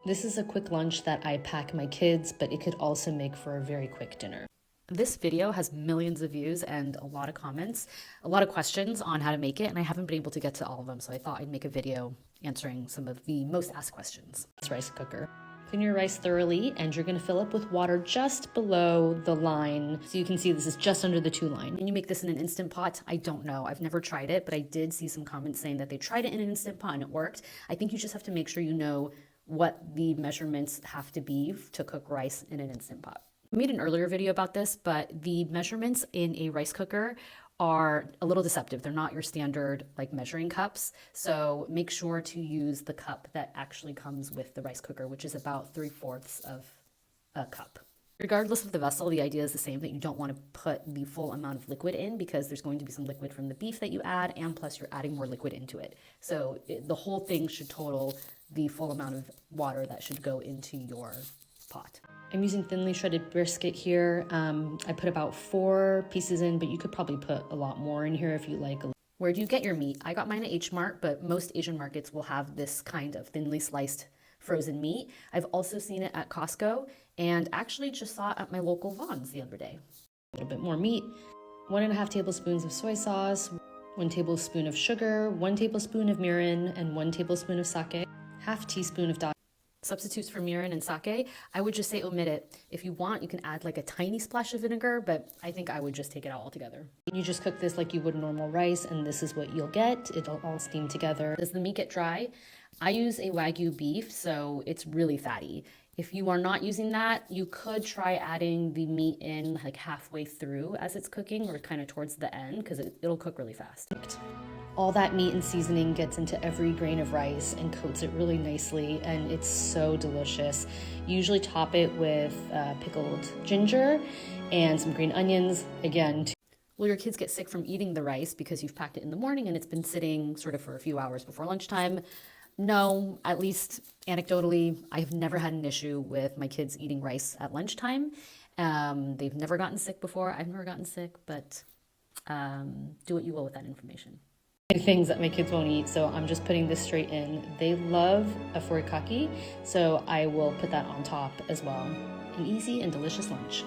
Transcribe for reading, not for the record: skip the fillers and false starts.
This is a quick lunch that I pack my kids, but it could also make for a very quick dinner. This video has millions of views and a lot of comments, a lot of questions on how to make it, and I haven't been able to get to all of them, so I thought I'd make a video answering some of the most asked questions. This rice cooker. Clean your rice thoroughly, and you're gonna fill up with water just below the line. So you can see this is just under the 2 line. Can you make this in an Instant Pot? I don't know. I've never tried it, but I did see some comments saying that they tried it in an Instant Pot and it worked. I think you just have to make sure you know what the measurements have to be to cook rice in an Instant Pot. I made an earlier video about this, but the measurements in a rice cooker are a little deceptive. They're not your standard like measuring cups. So make sure to use the cup that actually comes with the rice cooker, which is about 3/4 of a cup. Regardless of the vessel, the idea is the same, that you don't want to put the full amount of liquid in because there's going to be some liquid from the beef that you add, and plus you're adding more liquid into it. So the whole thing should total the full amount of water that should go into your pot. I'm using thinly shredded brisket here. I put about 4 pieces in, but you could probably put a lot more in here if you like. Where do you get your meat? I got mine at H Mart, but most Asian markets will have this kind of thinly sliced frozen meat. I've also seen it at Costco and actually just saw it at my local Vons the other day. A little bit more meat. 1.5 tablespoons of soy sauce, 1 tablespoon of sugar, 1 tablespoon of mirin, and 1 tablespoon of sake, half teaspoon of dashi. Substitutes for mirin and sake, I would just say omit it. If you want, you can add like a tiny splash of vinegar, but I think I would just take it out altogether. You just cook this like you would normal rice, and this is what you'll get. It'll all steam together. Does the meat get dry? I use a Wagyu beef, so it's really fatty. If you are not using that, you could try adding the meat in like halfway through as it's cooking, or kind of towards the end, because it'll cook really fast. All that meat and seasoning gets into every grain of rice and coats it really nicely, and it's so delicious. You usually top it with pickled ginger and some green onions. Again, Will your kids get sick from eating the rice because you've packed it in the morning and it's been sitting sort of for a few hours before lunchtime? No, at least anecdotally, I've never had an issue with my kids eating rice at lunchtime. They've never gotten sick before. I've never gotten sick, but do what you will with that information. Things that my kids won't eat, so I'm just putting this straight in. They love a furikake, so I will put that on top as well. An easy and delicious lunch.